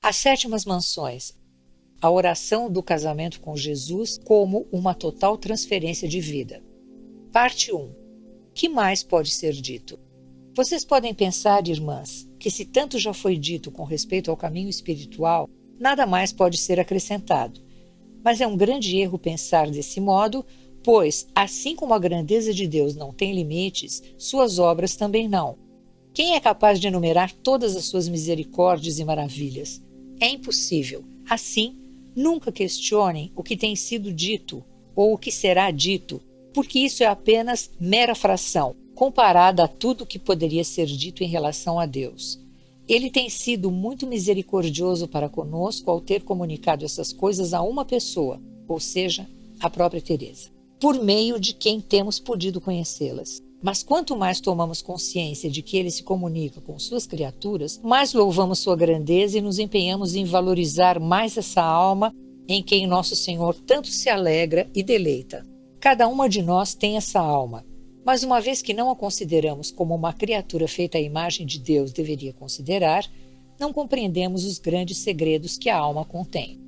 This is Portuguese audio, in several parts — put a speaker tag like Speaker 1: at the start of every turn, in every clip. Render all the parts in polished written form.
Speaker 1: As sétimas mansões. A oração do casamento com Jesus como uma total transferência de vida. Parte 1. Que mais pode ser dito? Vocês podem pensar, irmãs, que se tanto já foi dito com respeito ao caminho espiritual, nada mais pode ser acrescentado. Mas é um grande erro pensar desse modo, pois, assim como a grandeza de Deus não tem limites, suas obras também não. Quem é capaz de enumerar todas as suas misericórdias e maravilhas? É impossível. Assim, nunca questionem o que tem sido dito ou o que será dito, porque isso é apenas mera fração, comparada a tudo o que poderia ser dito em relação a Deus. Ele tem sido muito misericordioso para conosco ao ter comunicado essas coisas a uma pessoa, ou seja, a própria Teresa, por meio de quem temos podido conhecê-las. Mas quanto mais tomamos consciência de que ele se comunica com suas criaturas, mais louvamos sua grandeza e nos empenhamos em valorizar mais essa alma em quem nosso Senhor tanto se alegra e deleita. Cada uma de nós tem essa alma, mas uma vez que não a consideramos como uma criatura feita à imagem de Deus deveria considerar, não compreendemos os grandes segredos que a alma contém.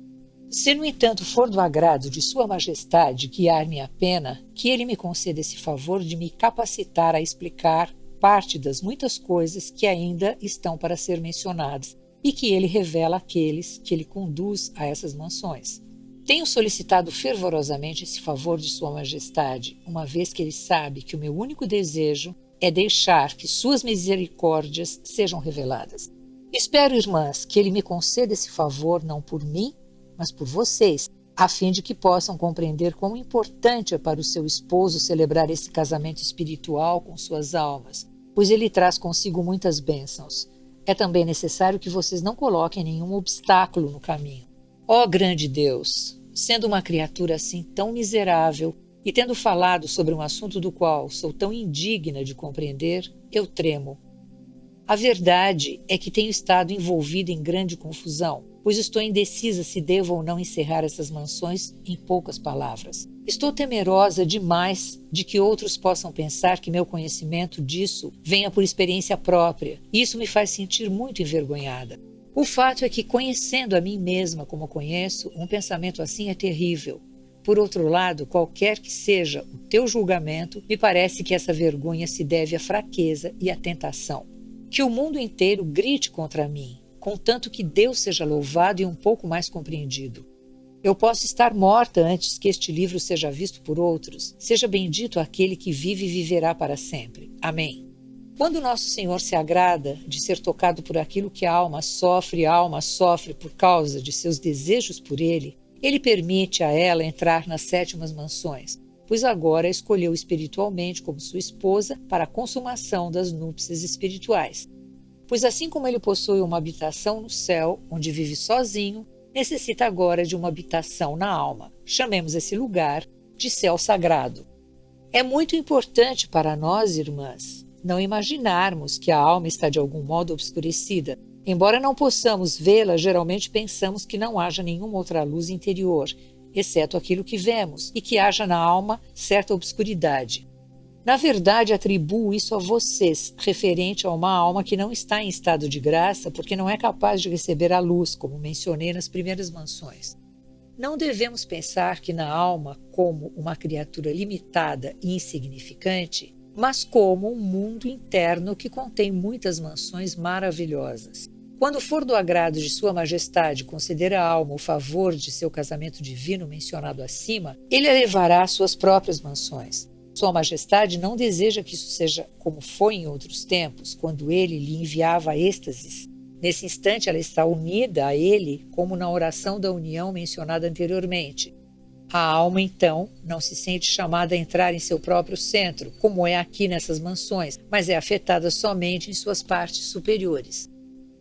Speaker 1: Se, no entanto, for do agrado de Sua Majestade guiar-me a pena, que Ele me conceda esse favor de me capacitar a explicar parte das muitas coisas que ainda estão para ser mencionadas e que Ele revela àqueles que Ele conduz a essas mansões. Tenho solicitado fervorosamente esse favor de Sua Majestade, uma vez que Ele sabe que o meu único desejo é deixar que Suas misericórdias sejam reveladas. Espero, irmãs, que Ele me conceda esse favor não por mim, mas por vocês, a fim de que possam compreender quão importante é para o seu esposo celebrar esse casamento espiritual com suas almas, pois ele traz consigo muitas bênçãos. É também necessário que vocês não coloquem nenhum obstáculo no caminho. Ó grande Deus, sendo uma criatura assim tão miserável e tendo falado sobre um assunto do qual sou tão indigna de compreender, eu tremo. A verdade é que tenho estado envolvida em grande confusão, pois estou indecisa se devo ou não encerrar essas mansões em poucas palavras. Estou temerosa demais de que outros possam pensar que meu conhecimento disso venha por experiência própria, e isso me faz sentir muito envergonhada. O fato é que, conhecendo a mim mesma como conheço, um pensamento assim é terrível. Por outro lado, qualquer que seja o teu julgamento, me parece que essa vergonha se deve à fraqueza e à tentação. Que o mundo inteiro grite contra mim, contanto que Deus seja louvado e um pouco mais compreendido. Eu posso estar morta antes que este livro seja visto por outros. Seja bendito aquele que vive e viverá para sempre. Amém. Quando nosso Senhor se agrada de ser tocado por aquilo que a alma sofre por causa de seus desejos por Ele, Ele permite a ela entrar nas sétimas mansões, pois agora a escolheu espiritualmente como sua esposa para a consumação das núpcias espirituais. Pois assim como ele possui uma habitação no céu, onde vive sozinho, necessita agora de uma habitação na alma. Chamemos esse lugar de céu sagrado. É muito importante para nós, irmãs, não imaginarmos que a alma está de algum modo obscurecida. Embora não possamos vê-la, geralmente pensamos que não haja nenhuma outra luz interior, exceto aquilo que vemos, e que haja na alma certa obscuridade. Na verdade, atribuo isso a vocês, referente a uma alma que não está em estado de graça porque não é capaz de receber a luz, como mencionei nas primeiras mansões. Não devemos pensar que na alma como uma criatura limitada e insignificante, mas como um mundo interno que contém muitas mansões maravilhosas. Quando for do agrado de Sua Majestade conceder à alma o favor de seu casamento divino mencionado acima, ele a levará às suas próprias mansões. Sua Majestade não deseja que isso seja como foi em outros tempos, quando ele lhe enviava êxtases. Nesse instante ela está unida a ele como na oração da união mencionada anteriormente. A alma, então, não se sente chamada a entrar em seu próprio centro, como é aqui nessas mansões, mas é afetada somente em suas partes superiores.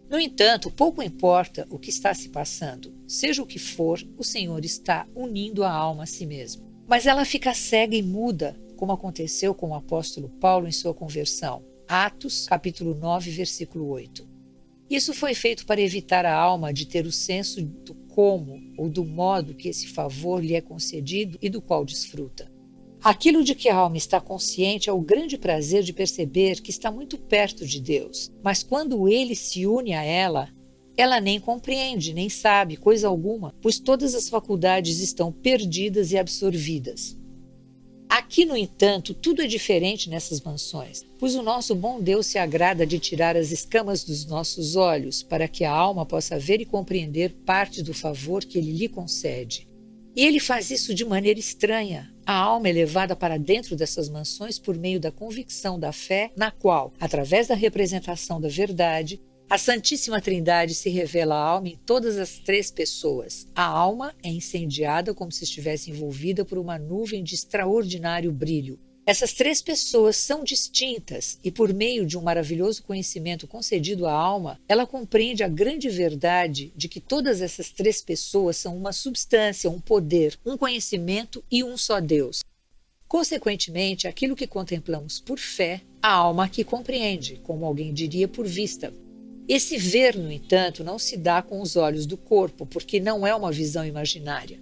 Speaker 1: No entanto, pouco importa o que está se passando. Seja o que for, o Senhor está unindo a alma a si mesmo. Mas ela fica cega e muda, como aconteceu com o apóstolo Paulo em sua conversão. Atos, capítulo 9, versículo 8. Isso foi feito para evitar a alma de ter o senso do como ou do modo que esse favor lhe é concedido e do qual desfruta. Aquilo de que a alma está consciente é o grande prazer de perceber que está muito perto de Deus, mas quando ele se une a ela, Ela nem compreende, nem sabe coisa alguma, pois todas as faculdades estão perdidas e absorvidas. Aqui, no entanto, tudo é diferente nessas mansões, pois o nosso bom Deus se agrada de tirar as escamas dos nossos olhos, para que a alma possa ver e compreender parte do favor que Ele lhe concede. E Ele faz isso de maneira estranha. A alma é levada para dentro dessas mansões por meio da convicção da fé, na qual, através da representação da verdade, a Santíssima Trindade se revela à alma em todas as três pessoas. A alma é incendiada como se estivesse envolvida por uma nuvem de extraordinário brilho. Essas três pessoas são distintas e, por meio de um maravilhoso conhecimento concedido à alma, ela compreende a grande verdade de que todas essas três pessoas são uma substância, um poder, um conhecimento e um só Deus. Consequentemente, aquilo que contemplamos por fé, a alma aqui compreende, como alguém diria por vista. Esse ver, no entanto, não se dá com os olhos do corpo, porque não é uma visão imaginária.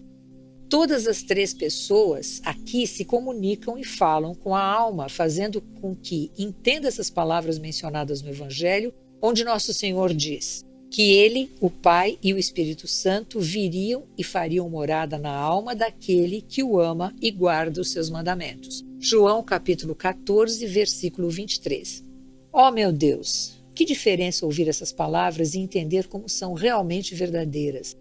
Speaker 1: Todas as três pessoas aqui se comunicam e falam com a alma, fazendo com que entenda essas palavras mencionadas no Evangelho, onde nosso Senhor diz que Ele, o Pai e o Espírito Santo viriam e fariam morada na alma daquele que o ama e guarda os seus mandamentos. João capítulo 14, versículo 23. Ó meu Deus! Que diferença ouvir essas palavras e entender como são realmente verdadeiras.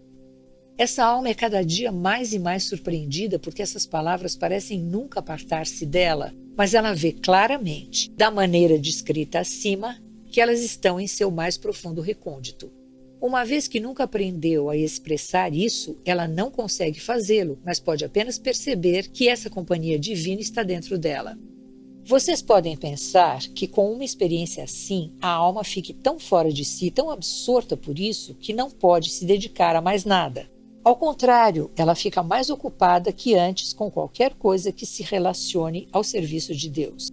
Speaker 1: Essa alma é cada dia mais e mais surpreendida porque essas palavras parecem nunca apartar-se dela, mas ela vê claramente, da maneira descrita acima, que elas estão em seu mais profundo recôndito. Uma vez que nunca aprendeu a expressar isso, ela não consegue fazê-lo, mas pode apenas perceber que essa companhia divina está dentro dela. Vocês podem pensar que com uma experiência assim, a alma fique tão fora de si, tão absorta por isso, que não pode se dedicar a mais nada. Ao contrário, ela fica mais ocupada que antes com qualquer coisa que se relacione ao serviço de Deus.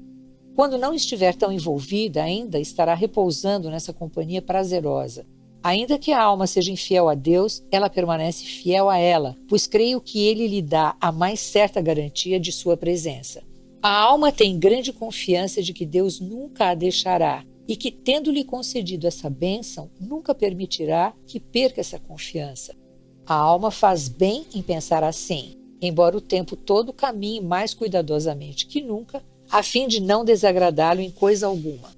Speaker 1: Quando não estiver tão envolvida, ainda estará repousando nessa companhia prazerosa. Ainda que a alma seja infiel a Deus, ela permanece fiel a ela, pois creio que Ele lhe dá a mais certa garantia de sua presença. A alma tem grande confiança de que Deus nunca a deixará e que, tendo-lhe concedido essa bênção, nunca permitirá que perca essa confiança. A alma faz bem em pensar assim, embora o tempo todo caminhe mais cuidadosamente que nunca, a fim de não desagradá-lo em coisa alguma.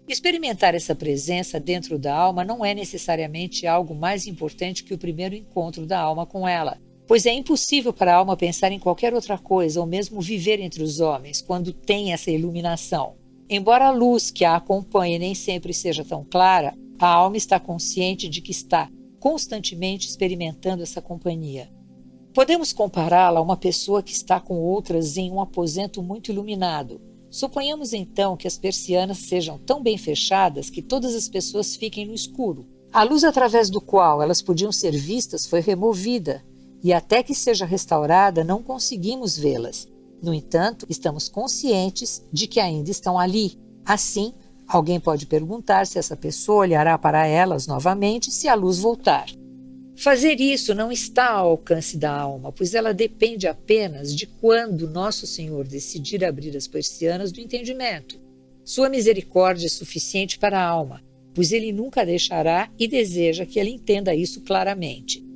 Speaker 1: Experimentar essa presença dentro da alma não é necessariamente algo mais importante que o primeiro encontro da alma com ela, pois é impossível para a alma pensar em qualquer outra coisa ou mesmo viver entre os homens quando tem essa iluminação. Embora a luz que a acompanhe nem sempre seja tão clara, a alma está consciente de que está constantemente experimentando essa companhia. Podemos compará-la a uma pessoa que está com outras em um aposento muito iluminado. Suponhamos então que as persianas sejam tão bem fechadas que todas as pessoas fiquem no escuro. A luz através do qual elas podiam ser vistas foi removida, e até que seja restaurada não conseguimos vê-las. No entanto, estamos conscientes de que ainda estão ali. Assim, alguém pode perguntar se essa pessoa olhará para elas novamente se a luz voltar. Fazer isso não está ao alcance da alma, pois ela depende apenas de quando nosso Senhor decidir abrir as persianas do entendimento. Sua misericórdia é suficiente para a alma, pois Ele nunca a deixará e deseja que ela entenda isso claramente.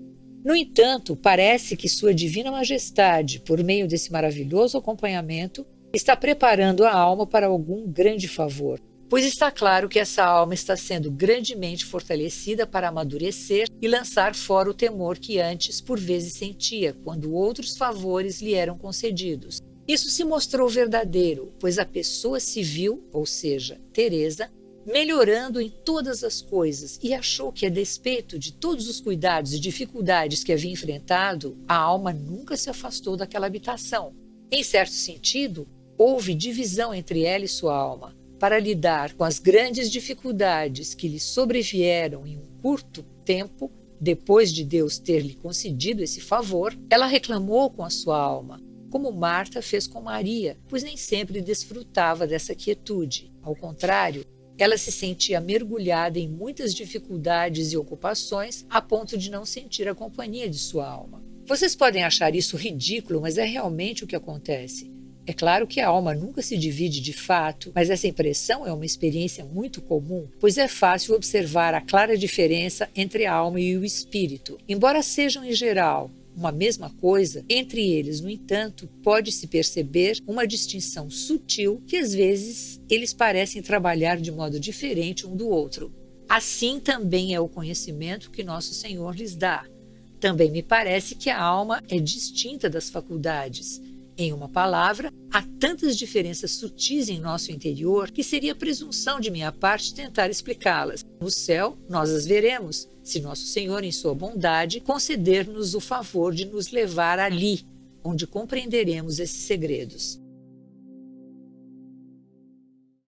Speaker 1: No entanto, parece que Sua Divina Majestade, por meio desse maravilhoso acompanhamento, está preparando a alma para algum grande favor, pois está claro que essa alma está sendo grandemente fortalecida para amadurecer e lançar fora o temor que antes por vezes sentia, quando outros favores lhe eram concedidos. Isso se mostrou verdadeiro, pois a pessoa se viu, ou seja, Teresa, melhorando em todas as coisas e achou que, a despeito de todos os cuidados e dificuldades que havia enfrentado, a alma nunca se afastou daquela habitação. Em certo sentido, houve divisão entre ela e sua alma. Para lidar com as grandes dificuldades que lhe sobrevieram em um curto tempo, depois de Deus ter lhe concedido esse favor, ela reclamou com a sua alma, como Marta fez com Maria, pois nem sempre desfrutava dessa quietude. Ao contrário, ela se sentia mergulhada em muitas dificuldades e ocupações a ponto de não sentir a companhia de sua alma. Vocês podem achar isso ridículo, mas é realmente o que acontece. É claro que a alma nunca se divide de fato, mas essa impressão é uma experiência muito comum, pois é fácil observar a clara diferença entre a alma e o espírito. Embora sejam, em geral, uma mesma coisa, entre eles, no entanto, pode-se perceber uma distinção sutil que às vezes eles parecem trabalhar de modo diferente um do outro. Assim também é o conhecimento que nosso Senhor lhes dá. Também me parece que a alma é distinta das faculdades. Em uma palavra, há tantas diferenças sutis em nosso interior que seria presunção de minha parte tentar explicá-las. No céu, nós as veremos, se nosso Senhor, em sua bondade, conceder-nos o favor de nos levar ali, onde compreenderemos esses segredos.